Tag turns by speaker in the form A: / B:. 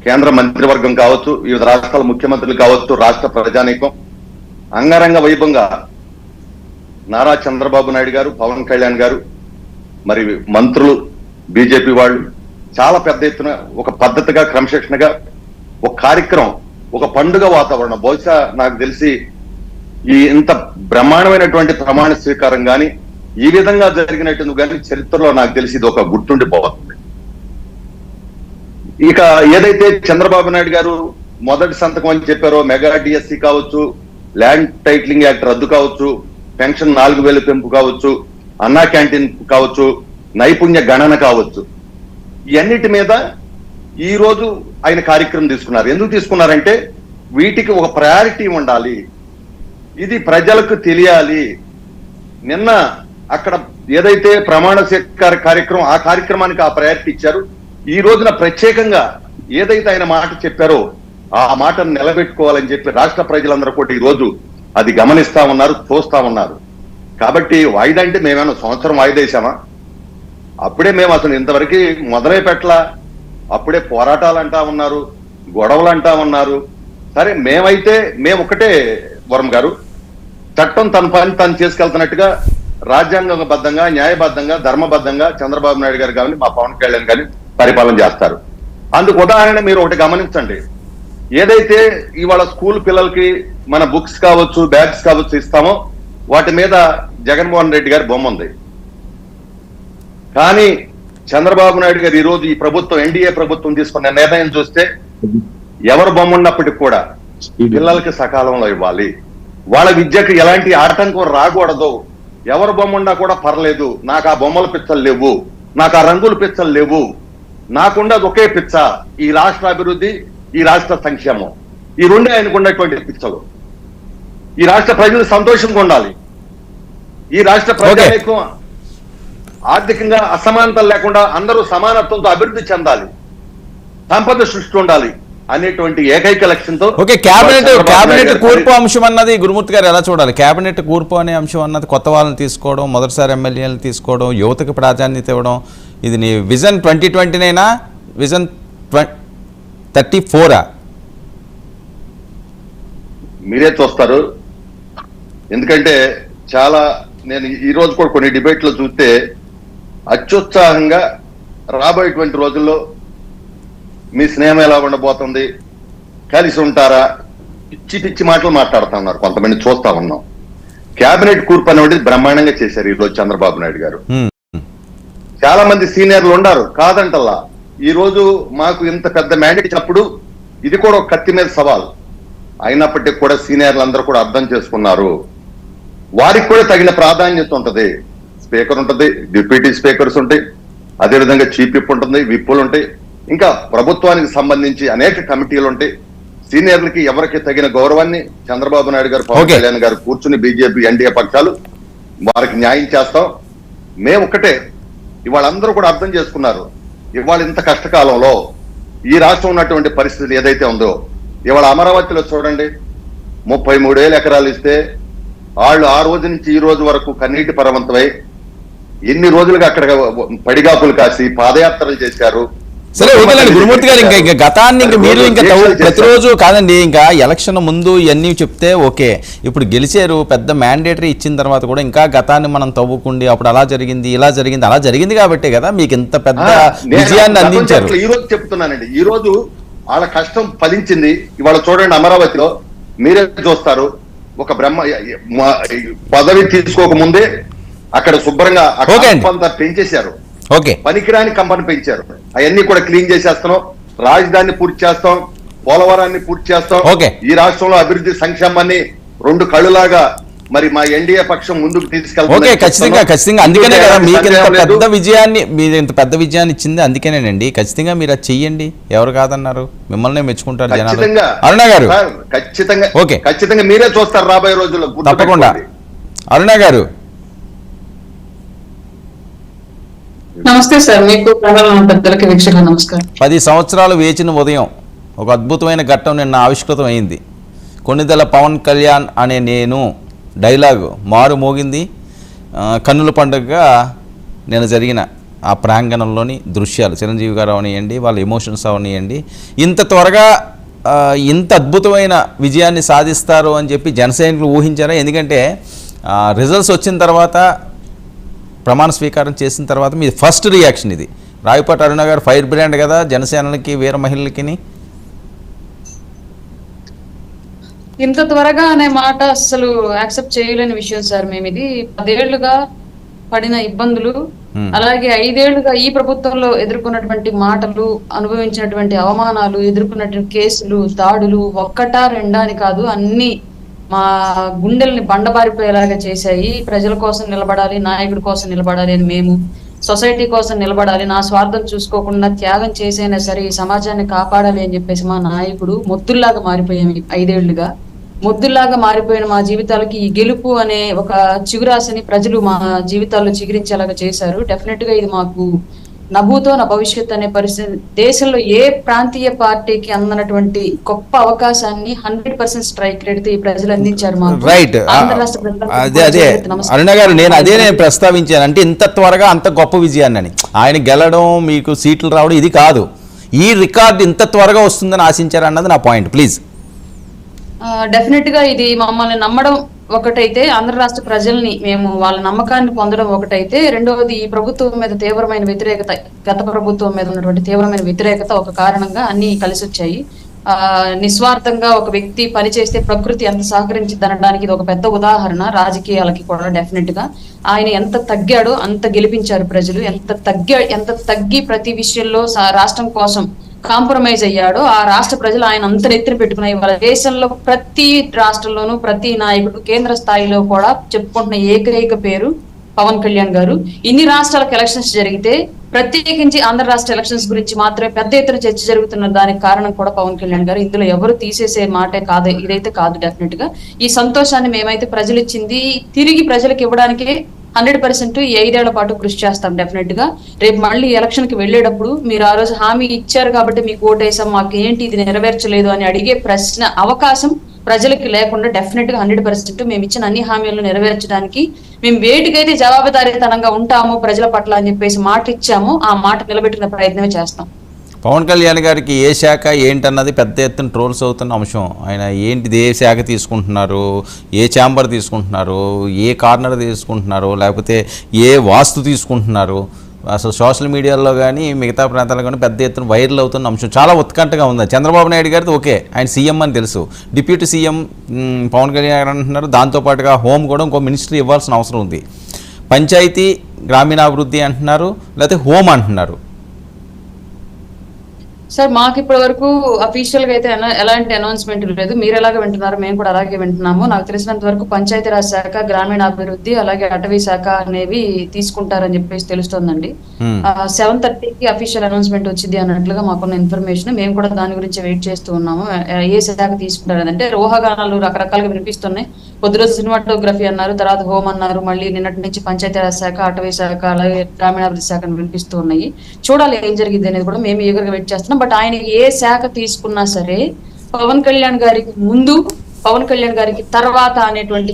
A: కేంద్ర మంత్రివర్గం కావచ్చు, వివిధ రాష్ట్రాల ముఖ్యమంత్రులు కావచ్చు, రాష్ట్ర ప్రజానీకం అంగరంగ వైభవంగా నారా చంద్రబాబు నాయుడు గారు, పవన్ కళ్యాణ్ గారు, మరి మంత్రులు, బీజేపీ వాళ్ళు చాలా పెద్ద ఎత్తున ఒక పద్ధతిగా, క్రమశిక్షణగా ఒక కార్యక్రమం, ఒక పండుగ వాతావరణం. బహుశా నాకు తెలిసి ఈ ఇంత బ్రహ్మాండమైనటువంటి ప్రమాణ స్వీకారం కానీ ఈ విధంగా జరిగినట్టు కానీ చరిత్రలో నాకు తెలిసి ఇది ఒక గుర్తుండిపోతుంది. ఇక ఏదైతే చంద్రబాబు నాయుడు గారు మొదటి సంతకం అని చెప్పారో, మెగా డిఎస్సి కావచ్చు, ల్యాండ్ టైటిలింగ్ యాక్ట్ రద్దు కావచ్చు, పెన్షన్ 4,000 పెంపు కావచ్చు, అన్నా క్యాంటీన్ కావచ్చు, నైపుణ్య గణన కావచ్చు, ఇవన్నిటి మీద ఈ రోజు ఆయన కార్యక్రమం తీసుకున్నారు. ఎందుకు తీసుకున్నారంటే వీటికి ఒక ప్రయారిటీ ఉండాలి, ఇది ప్రజలకు తెలియాలి. నిన్న అక్కడ ఏదైతే ప్రమాణ స్వీకార కార్యక్రమం, ఆ కార్యక్రమానికి ఆ ప్రయారిటీ ఇచ్చారు. ఈ రోజున ప్రత్యేకంగా ఏదైతే ఆయన మాట చెప్పారో ఆ మాటను నిలబెట్టుకోవాలని చెప్పి రాష్ట్ర ప్రజలందరూ కూడా ఈ రోజు అది గమనిస్తా ఉన్నారు, చూస్తా ఉన్నారు. కాబట్టి వాయిదా అంటే మేమేమన్నా సంవత్సరం వాయిదా వేసామా? అప్పుడే మేము అసలు ఇంతవరకు మొదలై పెట్టలా, అప్పుడే పోరాటాలు అంటా ఉన్నారు, గొడవలు అంటా ఉన్నారు. సరే, మేము ఒకటే వరం గారు, చట్టం తన పని తను చేసుకెళ్తున్నట్టుగా రాజ్యాంగబద్ధంగా, న్యాయబద్ధంగా, ధర్మబద్ధంగా చంద్రబాబు నాయుడు గారు కానీ మా పవన్ కళ్యాణ్ కానీ పరిపాలన చేస్తారు. అందుకు ఉదాహరణ మీరు ఒకటి గమనించండి. ఏదైతే ఇవాళ స్కూల్ పిల్లలకి మన బుక్స్ కావచ్చు, బ్యాగ్స్ కావచ్చు ఇస్తామో వాటి మీద జగన్మోహన్ రెడ్డి గారి బొమ్మ ఉంది. కానీ చంద్రబాబు నాయుడు గారు ఈ రోజు ఈ ప్రభుత్వం, ఎన్డీఏ ప్రభుత్వం తీసుకున్న నిర్ణయం చూస్తే ఎవరు బొమ్మ ఉన్నప్పటికీ కూడా పిల్లలకి సకాలంలో ఇవ్వాలి, వాళ్ళ విద్యకు ఎలాంటి ఆటంకం రాకూడదు. ఎవరు బొమ్మ ఉన్నా కూడా పర్లేదు, నాకు ఆ బొమ్మల పిచ్చలు లేవు, నాకు ఆ రంగుల పిచ్చలు లేవు, నాకుండదు ఒకే పిచ్చ, ఈ రాష్ట్ర అభివృద్ధి, ఈ రాష్ట్ర సంక్షేమం. ఈ రెండే ఆయనకు ఉన్నటువంటి పిచ్చలు. ఈ రాష్ట్ర ప్రజలు సంతోషంగా ఉండాలి, ఈ రాష్ట్ర ప్రజానీకం ఆర్థికంగా అసమానతలు లేకుండా అందరూ సమానత్వంతో అభివృద్ధి చెందాలి, సంపద సృష్టి ఉండాలి అనేటువంటి ఏకైక లక్ష్యంతో.
B: ఓకే, కేబినెట్ కూర్పు అంశం అన్నది గురుమూర్తి గారు ఎలా చూడాలి? కేబినెట్ కూర్పు అనే అంశం అన్నది కొత్త వాళ్ళని తీసుకోవడం, మొదటిసారి ఎమ్మెల్యేలను తీసుకోవడం, యువతకు ప్రాధాన్యత ఇవ్వడం, ఇది నీ విజన్ 2029 విజన్ 34?
A: మీరే చూస్తారు. ఎందుకంటే చాలా నేను ఈ రోజు కూడా కొన్ని డిబేట్లో చూస్తే అత్యుత్సాహంగా రాబోయేటువంటి రోజుల్లో మీ స్నేహం ఎలా ఉండబోతుంది, కలిసి ఉంటారా, పిచ్చి పిచ్చి మాటలు మాట్లాడుతా ఉన్నారు కొంతమంది, చూస్తా ఉన్నాం. కేబినెట్ కూర్పు అనేది బ్రహ్మాండంగా చేశారు ఈ రోజు చంద్రబాబు నాయుడు గారు. చాలా మంది సీనియర్లు ఉన్నారు, కాదంటల్లా. ఈ రోజు మాకు ఇంత పెద్ద మ్యాండేట్ ఇచ్చినప్పుడు ఇది కూడా ఒక కత్తి మీద సవాల్ అయినప్పటికీ కూడా సీనియర్లు అందరూ కూడా అర్థం చేసుకున్నారు. వారికి కూడా తగిన ప్రాధాన్యత ఉంటది. స్పీకర్ ఉంటుంది, డిప్యూటీ స్పీకర్స్ ఉంటాయి, అదేవిధంగా చీఫ్ విప్ ఉంటుంది, విప్పులు ఉంటాయి, ఇంకా ప్రభుత్వానికి సంబంధించి అనేక కమిటీలు ఉంటాయి. సీనియర్లకి ఎవరికి తగిన గౌరవాన్ని చంద్రబాబు నాయుడు గారు, పవన్ కళ్యాణ్ గారు కూర్చుని బీజేపీ, ఎన్డీఏ పక్షాలు వారికి న్యాయం చేస్తాం. మేము ఒక్కటే, ఇవాళ అందరూ కూడా అర్థం చేసుకున్నారు. ఇవాళ ఇంత కష్టకాలంలో ఈ రాష్ట్రం ఉన్నటువంటి పరిస్థితి ఏదైతే ఉందో, ఇవాళ అమరావతిలో చూడండి 33,000 ఎకరాలు ఇస్తే వాళ్ళు ఆ రోజు నుంచి ఈ రోజు వరకు కన్నీటి పరవంతమై ఎన్ని రోజులుగా అక్కడ పడిగాపులు కాసి పాదయాత్రలు చేశారు.
B: సరే వదిలేండి గురుమూర్తి గారు, ఇంకా గతాన్ని ఇంకా మీరు ఇంకా ప్రతిరోజు కాదండి, ఇంకా ఎలక్షన్ ముందు ఇవన్నీ చెప్తే ఓకే. ఇప్పుడు గెలిచారు, పెద్ద మ్యాండేటరీ ఇచ్చిన తర్వాత కూడా ఇంకా గతాన్ని మనం తవ్వుకుండి అప్పుడు అలా జరిగింది, ఇలా జరిగింది, అలా జరిగింది కాబట్టే కదా మీకు ఇంత పెద్ద విజయాన్ని అందించారు.
A: ఈ రోజు చెప్తున్నానండి, ఈ రోజు వాళ్ళ కష్టం ఫలించింది. ఇవాళ చూడండి అమరావతిలో మీరే చూస్తారు, ఒక పదవి తీసుకోక ముందే అక్కడ శుభ్రంగా అంతా పెంచేశారు. పనికిరాని కంపెనీ పెంచారు. అవన్నీ కూడా క్లీన్ చేసేస్తున్నాం, రాజధానిని పూర్తి చేస్తాం, పోలవరాన్ని పూర్తి చేస్తాం. ఈ రాష్ట్రంలో అభివృద్ధి సంక్షేమాన్ని 2 కళ్ళులాగా మరి మా ఎన్డీఏ పక్షం ముందుకు తీసుకెళ్తాం.
B: ఖచ్చితంగా అందుకనే కదా మీకు ఇంత పెద్ద విజయాన్ని, మీరు ఇంత పెద్ద విజయాన్ని ఇచ్చింది అందుకేనేనండి. ఖచ్చితంగా మీరు అది చెయ్యండి, ఎవరు కాదన్నారు, మిమ్మల్ని మెచ్చుకుంటారు జనాలు. అరుణ గారు
A: ఖచ్చితంగా మీరే చూస్తారు రాబోయే రోజుల్లో,
B: తప్పకుండా. అరుణ గారు
C: నమస్తే సార్, మీకు పెద్దలకి వీక్షకులు నమస్కారం.
B: 10 సంవత్సరాలు వేచిన ఉదయం ఒక అద్భుతమైన ఘట్టం నిన్న ఆవిష్కృతం అయింది. కొన్నిదెల పవన్ కళ్యాణ్ అనే నేను డైలాగు మారు మోగింది. కన్నుల పండుగగా నేను జరిగిన ఆ ప్రాంగణంలోని దృశ్యాలు చిరంజీవి గారు అవనియండి, వాళ్ళ ఎమోషన్స్ అవనియండి, ఇంత త్వరగా ఇంత అద్భుతమైన విజయాన్ని సాధిస్తారు అని చెప్పి జనసైనికులు ఊహించారా? ఎందుకంటే రిజల్ట్స్ వచ్చిన తర్వాత, ప్రమాణ స్వీకారం చేసిన తర్వాత మీ ఫస్ట్ రియాక్షన్ ఇది. రాయపాటి అరుణ గారు ఫైర్ బ్రాండ్ కదా జనసేనలకి, వీర మహిళలకి.
C: ఇంత త్వరగా అనే మాట అసలు యాక్సెప్ట్ చేయలేని విషయం సార్. మేము ఇది 10 ఏళ్లుగా పడిన ఇబ్బందులు, అలాగే 5 ఏళ్లుగా ఈ ప్రభుత్వంలో ఎదుర్కొన్నటువంటి మాటలు, అనుభవించినటువంటి అవమానాలు, ఎదుర్కొన్నటువంటి కేసులు, దాడులు ఒక్కటా రెండా అని కాదు, అన్ని మా గుండెల్ని బండబారిపోయేలాగా చేశాయి. ప్రజల కోసం నిలబడాలి, నాయకుడి కోసం నిలబడాలి అని మేము, సొసైటీ కోసం నిలబడాలి, నా స్వార్థం చూసుకోకుండా త్యాగం చేసైనా సరే ఈ సమాజాన్ని కాపాడాలి అని చెప్పేసి మా నాయకుడు మొద్దుల్లాగా మారిపోయాము. 5 ఏళ్లుగా మొద్దుల్లాగా మారిపోయిన మా జీవితాలకి ఈ గెలుపు అనే ఒక చిగురాశని ప్రజలు మా జీవితాల్లో చిగురించేలాగా చేశారు. డెఫినెట్ గా ఇది మాకు నభూతో నా భవిష్యత్ అనే పరిస్థితి, దేశంలో ఏ ప్రాంతీయ పార్టీకి అందనటువంటి గొప్ప అవకాశాన్ని 100% స్ట్రైక్ రేట్ ఈ ప్రజలు అందించారు మాకు.
B: రైట్, అదే అరుణ గారు, నేను ప్రస్తావించాను. అంటే ఇంత త్వరగా అంత గొప్ప విజయాన్ని అని, ఆయన గెలడం, మీకు సీట్లు రావడం ఇది కాదు, ఈ రికార్డు ఇంత త్వరగా వస్తుందని ఆశించారు అన్నది నా పాయింట్. ప్లీజ్.
C: డెఫినెట్ గా ఇది మమ్మల్ని నమ్మడం ఒకటైతే, ఆంధ్ర రాష్ట్ర ప్రజల్ని మేము వాళ్ళ నమ్మకాన్ని పొందడం ఒకటైతే, రెండవది ఈ ప్రభుత్వం మీద తీవ్రమైన వ్యతిరేకత, గత ప్రభుత్వం మీద ఉన్నటువంటి తీవ్రమైన వ్యతిరేకత ఒక కారణంగా అన్ని కలిసి వచ్చాయి. నిస్వార్థంగా ఒక వ్యక్తి పనిచేస్తే ప్రకృతి ఎంత సహకరించింది అనడానికి ఇది ఒక పెద్ద ఉదాహరణ. రాజకీయాలకి కూడా డెఫినెట్ గా ఆయన ఎంత తగ్గాడో అంత గెలిపించారు ప్రజలు. ఎంత తగ్గి ప్రతి విషయంలో రాష్ట్రం కోసం కాంప్రమైజ్ అయ్యాడో ఆ రాష్ట్ర ప్రజలు ఆయన అంత నెత్తిన పెట్టుకున్నాయి. వాళ్ళ దేశంలో ప్రతి రాష్ట్రంలోనూ ప్రతి నాయకుడు, కేంద్ర స్థాయిలో కూడా చెప్పుకుంటున్న ఏకైక పేరు పవన్ కళ్యాణ్ గారు. ఇన్ని రాష్ట్రాలకు ఎలక్షన్స్ జరిగితే ప్రత్యేకించి ఆంధ్ర రాష్ట్ర ఎలక్షన్స్ గురించి మాత్రమే పెద్ద ఎత్తున చర్చ జరుగుతున్న దానికి కారణం కూడా పవన్ కళ్యాణ్ గారు. ఇందులో ఎవరు తీసేసే మాటే కాదు, ఇదైతే కాదు. డెఫినెట్ గా ఈ సంతోషాన్ని మేమైతే ప్రజలు ఇచ్చింది తిరిగి ప్రజలకు ఇవ్వడానికి 100% ఈ 5 ఏళ్ల పాటు కృషి చేస్తాం. డెఫినెట్ గా రేపు మళ్ళీ ఎలక్షన్ కి వెళ్లేటప్పుడు మీరు ఆ రోజు హామీ ఇచ్చారు కాబట్టి మీకు ఓటేసాం, మాకు ఏంటి ఇది నెరవేర్చలేదు అని అడిగే ప్రశ్న అవకాశం ప్రజలకి లేకుండా డెఫినెట్ గా 100% మేము ఇచ్చిన అన్ని హామీలను నెరవేర్చడానికి మేము వేటికైతే జవాబుదారీతనంగా ఉంటాము ప్రజల పట్ల అని చెప్పేసి మాట ఇచ్చాము, ఆ మాట నిలబెట్టిన ప్రయత్నమే చేస్తాం.
B: పవన్ కళ్యాణ్ గారికి ఏ శాఖ ఏంటన్నది పెద్ద ఎత్తున ట్రోల్స్ అవుతున్న అంశం. ఆయన ఏంటిది, ఏ శాఖ తీసుకుంటున్నారు, ఏ ఛాంబర్ తీసుకుంటున్నారు, ఏ కార్నర్ తీసుకుంటున్నారు, లేకపోతే ఏ వాస్తు తీసుకుంటున్నారు, అసలు సోషల్ మీడియాలో కానీ మిగతా ప్రాంతాల్లో కానీ పెద్ద ఎత్తున వైరల్ అవుతున్న అంశం. చాలా ఉత్కంఠగా ఉంది. చంద్రబాబు నాయుడు గారిది ఓకే, ఆయన సీఎం అని తెలుసు, డిప్యూటీ సీఎం పవన్ కళ్యాణ్ గారు అంటున్నారు, దాంతోపాటుగా హోమ్ కూడా ఇంకో మినిస్ట్రీ ఇవ్వాల్సిన అవసరం ఉంది. పంచాయతీ గ్రామీణాభివృద్ధి అంటున్నారు, లేకపోతే హోమ్ అంటున్నారు.
C: సార్ మాకు ఇప్పటి వరకు అఫీషియల్ గా అయితే ఎలాంటి అనౌన్స్మెంట్ లేదు. మీరు ఎలాగ వింటున్నారు, మేము కూడా అలాగే వింటున్నాము. నాకు తెలిసినంత వరకు పంచాయతీరాజ్ శాఖ, గ్రామీణాభివృద్ధి, అలాగే అటవీ శాఖ అనేవి తీసుకుంటారని చెప్పేసి తెలుస్తోందండి. 7:30కి అఫీషియల్ అనౌన్స్మెంట్ వచ్చింది అన్నట్లుగా మాకున్న ఇన్ఫర్మేషన్. మేము కూడా దాని గురించి వెయిట్ చేస్తూ ఉన్నాము. ఏ శాఖ తీసుకుంటారు అంటే ఊహాగానాలు రకరకాలుగా వినిపిస్తున్నాయి. కొద్ది రోజు సినిమాటోగ్రఫీ అన్నారు, తర్వాత హోమ్ అన్నారు, మళ్ళీ నిన్నటి నుంచి పంచాయతీరాజ్ శాఖ, అటవీ శాఖ, అలాగే గ్రామీణాభివృద్ధి శాఖ వినిపిస్తూ ఉన్నాయి. చూడాలి ఏం జరిగింది అనేది కూడా మేము ఈగర్గా వెయిట్ చేస్తున్నాం. బట్ ఆయన ఏ శాఖ తీసుకున్నా సరే పవన్ కళ్యాణ్ గారికి ముందు, పవన్ కళ్యాణ్ గారికి తర్వాత అనేటువంటి